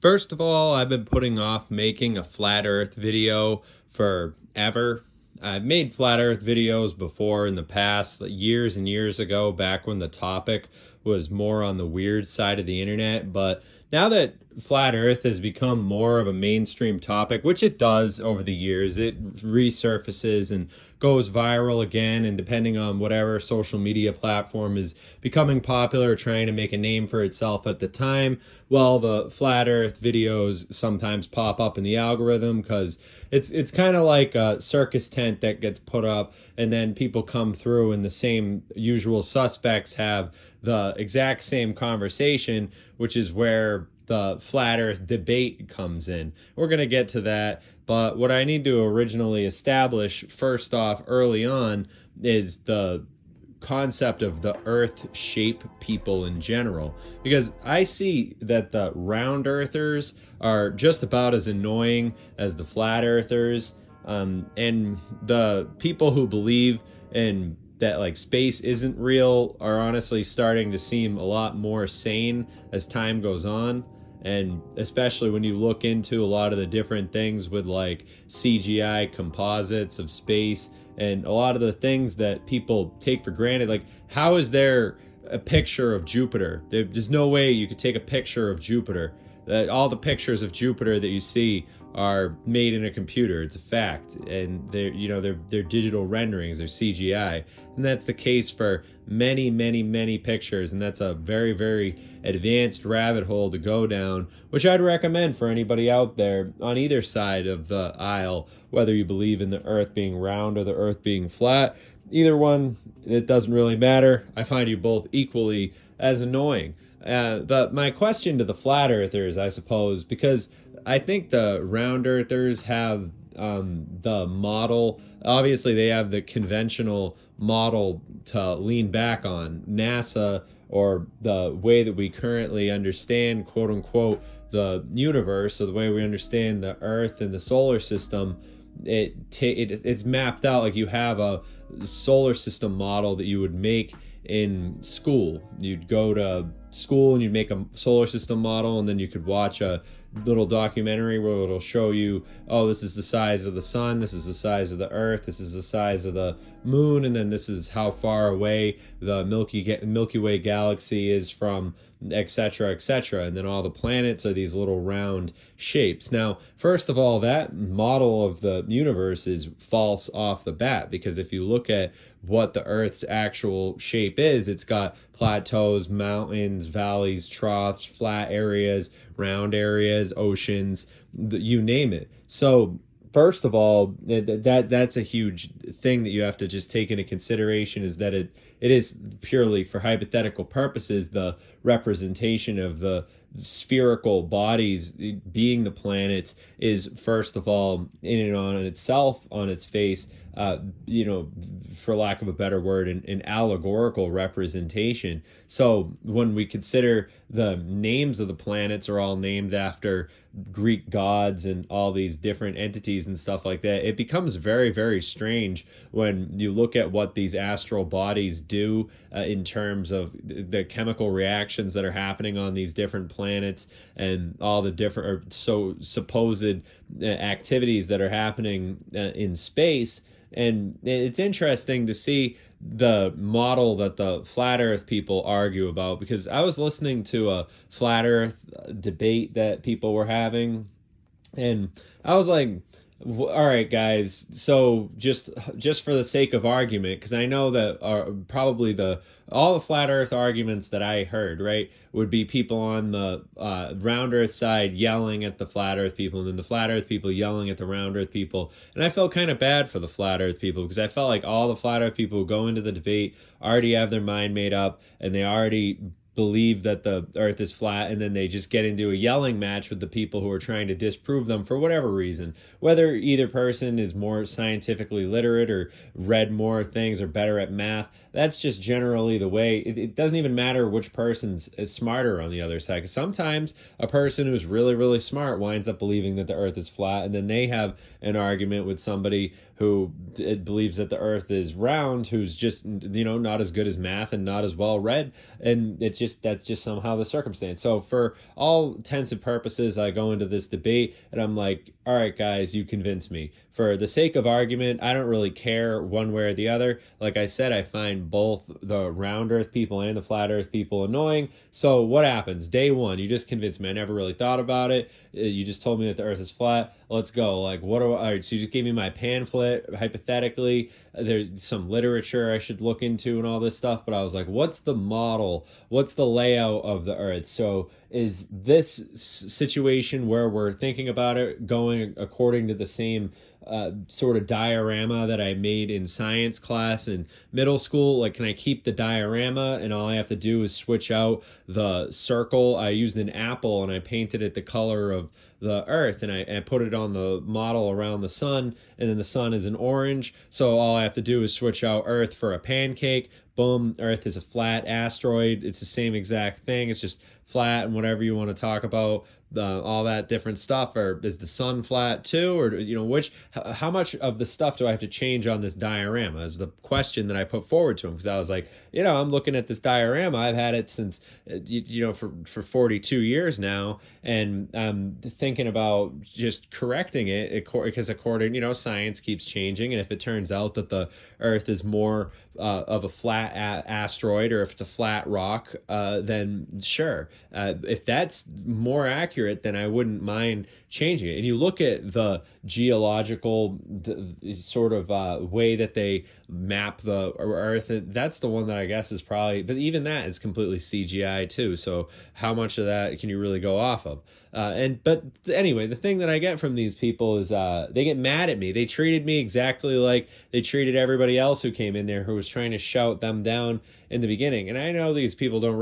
First of all, I've been putting off making a flat earth video forever. I've made flat earth videos before in the past, years and years ago, back when the topic was more on the weird side of the internet. But now that flat earth has become more of a mainstream topic, which it does over the years, it resurfaces and goes viral again. And depending on whatever social media platform is becoming popular, trying to make a name for itself at the time, well, the flat earth videos sometimes pop up in the algorithm because it's kind of like a circus tent that gets put up, and then people come through and the same usual suspects have the exact same conversation, which is where the flat earth debate comes in. We're going to get to that, but what I need to originally establish first off early on is the concept of the earth shape people in general, because I see that the round earthers are just about as annoying as the flat earthers, and the people who believe in that like space isn't real are honestly starting to seem a lot more sane as time goes on. And especially when you look into a lot of the different things with like CGI composites of space and a lot of the things that people take for granted, like how is there a picture of Jupiter? There's no way you could take a picture of Jupiter. That all the pictures of Jupiter that you see are made in a computer. It's a fact, and they're digital renderings, they're CGI, and that's the case for many pictures, and that's a very advanced rabbit hole to go down, which I'd recommend for anybody out there on either side of the aisle, whether you believe in the Earth being round or the Earth being flat. Either one, it doesn't really matter. I find you both equally as annoying. But my question to the flat earthers, I suppose, because I think the round earthers have the model. Obviously, they have the conventional model to lean back on. NASA, or the way that we currently understand, quote unquote, the universe, or the way we understand the Earth and the solar system, it's mapped out like you have a solar system model that you would make in school. You'd go to school and you'd make a solar system model, and then you could watch a little documentary where it'll show you, oh, this is the size of the sun, this is the size of the earth, this is the size of the moon, and then this is how far away the Milky Way galaxy is from, etc., etc. And then all the planets are these little round shapes. Now, first of all, that model of the universe is false off the bat, because if you look at what the Earth's actual shape is, it's got plateaus, mountains, valleys, troughs, flat areas, round areas, oceans, you name it. So first of all, that's a huge thing that you have to just take into consideration, is that it is purely for hypothetical purposes the representation of the spherical bodies being the planets is, first of all, in and on itself, on its face, for lack of a better word, an allegorical representation. So when we consider the names of the planets are all named after Greek gods and all these different entities and stuff like that, it becomes very strange when you look at what these astral bodies do in terms of the chemical reactions that are happening on these different planets, and all the different supposed activities that are happening in space. And it's interesting to see the model that the flat earth people argue about, because I was listening to a flat earth debate that people were having, and I was like, all right, guys, so just for the sake of argument, because I know that probably all the flat earth arguments that I heard, right, would be people on the round earth side yelling at the flat earth people, and then the flat earth people yelling at the round earth people. And I felt kind of bad for the flat earth people, because I felt like all the flat earth people who go into the debate already have their mind made up, and they already believe that the earth is flat, and then they just get into a yelling match with the people who are trying to disprove them for whatever reason, whether either person is more scientifically literate or read more things or better at math. That's just generally the way. It doesn't even matter which person's is smarter on the other side, because sometimes a person who's really smart winds up believing that the earth is flat, and then they have an argument with somebody who believes that the earth is round, who's just not as good as math and not as well read, and it's just that's just somehow the circumstance. So for all intents and purposes, I go into this debate and I'm like, all right, guys, you convince me. For the sake of argument, I don't really care one way or the other. Like I said, I find both the round earth people and the flat earth people annoying. So what happens? Day one, you just convinced me. I never really thought about it. You just told me that the earth is flat. Let's go. Like, what do I, all right, so you just gave me my pamphlet, hypothetically. There's some literature I should look into and all this stuff. But I was like, what's the model? What's the layout of the earth? So is this situation where we're thinking about it going according to the same sort of diorama that I made in science class in middle school? Like, can I keep the diorama and all I have to do is switch out the circle? I used an apple and I painted it the color of the earth, and I put it on the model around the sun, and then the sun is an orange. So all I have to do is switch out earth for a pancake. Boom, earth is a flat asteroid. It's the same exact thing. It's just flat, and whatever you want to talk about, all that different stuff. Or is the sun flat too? Or, which, how much of the stuff do I have to change on this diorama is the question that I put forward to him. Because I was like, I'm looking at this diorama. I've had it since, for 42 years now. And I'm thinking about just correcting it because according, science keeps changing. And if it turns out that the earth is more of a flat asteroid, or if it's a flat rock, then sure. If that's more accurate, then I wouldn't mind changing it. And you look at the geological sort of way that they map the earth, that's the one that I guess is probably, but even that is completely CGI too. So how much of that can you really go off of? But anyway, the thing that I get from these people is they get mad at me. They treated me exactly like they treated everybody else who came in there who was trying to shout them down in the beginning. And I know these people don't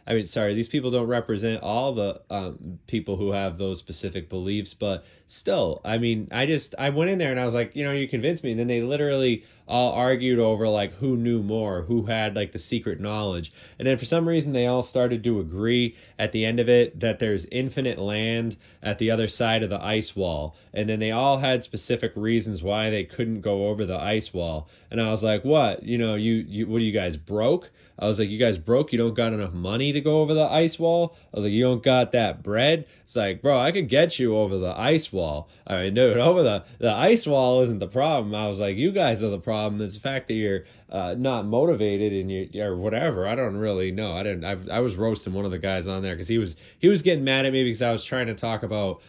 these people don't represent all the people who have those specific beliefs, but still, I went in there and I was like, you convinced me. And then they literally all argued over like who knew more, who had like the secret knowledge. And then for some reason they all started to agree at the end of it that there's infinite land at the other side of the ice wall. And then they all had specific reasons why they couldn't go over the ice wall. And I was like, what? You what are you guys, broke? I was like, you guys broke? You don't got enough money to go over the ice wall? I was like, you don't got that bread? It's like, bro, I could get you over the ice wall. I mean, dude, over the ice wall isn't the problem. I was like, you guys are the problem. It's the fact that you're not motivated and or whatever. I don't really know. I was roasting one of the guys on there because he was getting mad at me because I was trying to talk about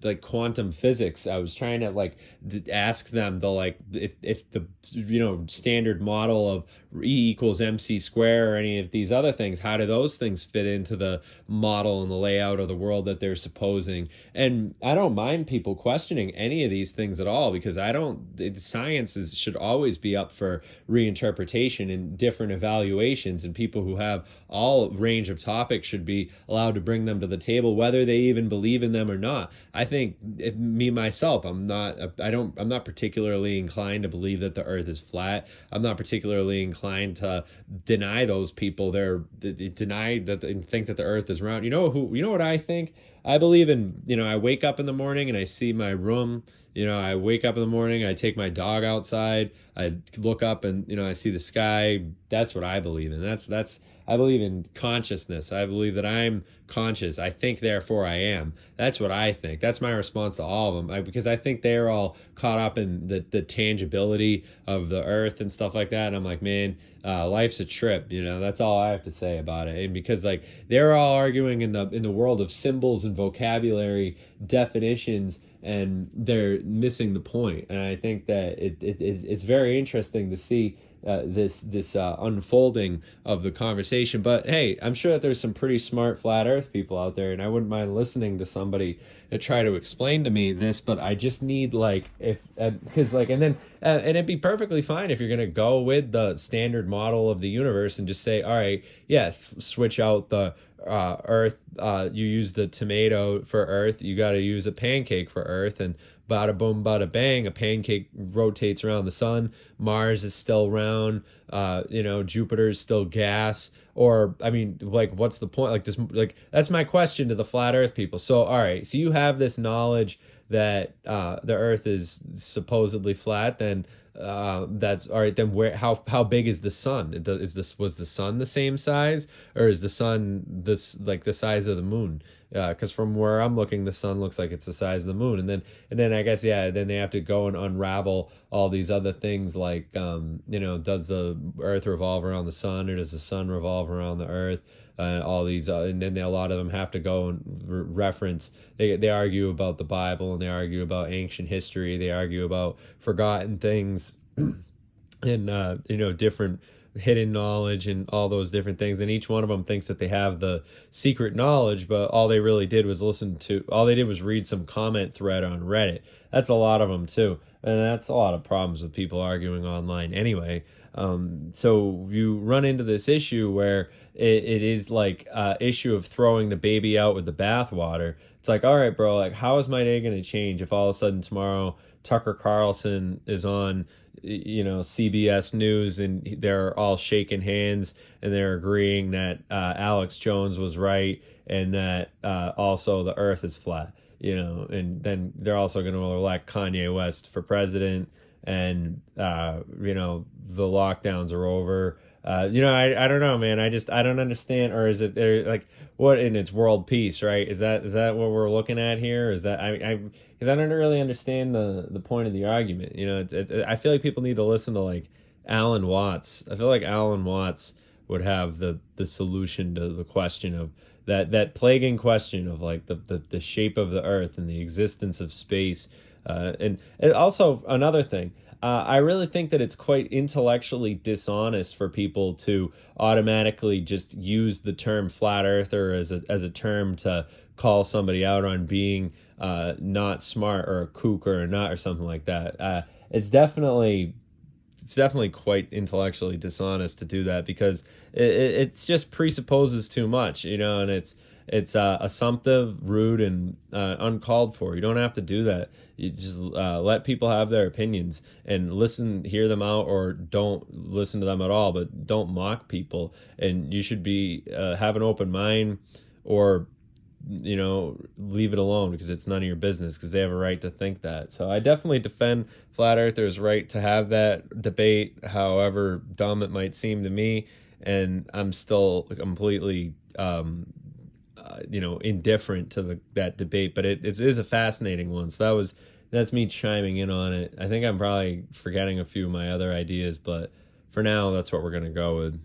like quantum physics. I was trying to ask them if the standard model of E equals mc square or any of these other things, how do those things fit into the model and the layout of the world that they're supposing? And I don't mind people questioning any of these things at all, because science should always be up for reinterpretation and different evaluations, and people who have all range of topics should be allowed to bring them to the table, whether they even believe in them or not. I think myself, I'm not particularly inclined to believe that the earth is flat. I'm not particularly inclined to deny those people deny that and think that the earth is round. You know what I think? I believe in, I wake up in the morning and I see my room. I wake up in the morning, I take my dog outside, I look up and, I see the sky. That's what I believe in. I believe in consciousness. I believe that I'm conscious. I think, therefore I am. That's what I think. That's my response to all of them, because I think they're all caught up in the tangibility of the earth and stuff like that. And I'm like, man, life's a trip. That's all I have to say about it. And because they're all arguing in the world of symbols and vocabulary definitions, and they're missing the point. And I think that it's very interesting to see this unfolding of the conversation. But hey, I'm sure that there's some pretty smart flat earth people out there, and I wouldn't mind listening to somebody to try to explain to me this. But I just need and it'd be perfectly fine if you're gonna go with the standard model of the universe and just say, all right, switch out the earth. You use the tomato for earth, you got to use a pancake for earth, and bada boom bada bang, a pancake rotates around the sun. Mars is still round. Jupiter is still gas. Or what's the point? That's my question to the flat earth people. So all right, so you have this knowledge that the earth is supposedly flat, then That's all right. Then where? How big is the sun? Is this was the sun the same size, or is the sun this like the size of the moon? Because from where I'm looking, the sun looks like it's the size of the moon, and then I guess yeah, then they have to go and unravel all these other things like does the Earth revolve around the sun, or does the sun revolve around the Earth? All these, and then a lot of them have to go and reference. They argue about the Bible, and they argue about ancient history. They argue about forgotten things, and different hidden knowledge and all those different things. And each one of them thinks that they have the secret knowledge, but all they really did was read some comment thread on Reddit. That's a lot of them too, and that's a lot of problems with people arguing online anyway. So you run into this issue where it is like issue of throwing the baby out with the bathwater. It's like, all right, bro, like how is my day going to change if all of a sudden tomorrow Tucker Carlson is on, CBS News, and they're all shaking hands and they're agreeing that Alex Jones was right, and that also the Earth is flat, and then they're also going to elect Kanye West for president, and the lockdowns are over. I don't know, man. I don't understand. Or is it there like what in its world peace, right? Is that what we're looking at here? Is that because I don't really understand the point of the argument. I feel like people need to listen to like Alan Watts. I feel like Alan Watts would have the solution to the question of that plaguing question of like the shape of the Earth and the existence of space. And also another thing, I really think that it's quite intellectually dishonest for people to automatically just use the term flat earther as a term to call somebody out on being not smart or a kook or a nut or something like that. It's definitely quite intellectually dishonest to do that, because it's just presupposes too much, and it's assumptive, rude, and uncalled for. You don't have to do that. You just let people have their opinions and hear them out, or don't listen to them at all, but don't mock people. And you should have an open mind, or leave it alone, because it's none of your business, because they have a right to think that. So I definitely defend flat earthers' right to have that debate, however dumb it might seem to me. And I'm still completely indifferent to that debate, but it is a fascinating one. So that's me chiming in on it. I think I'm probably forgetting a few of my other ideas, but for now, that's what we're going to go with.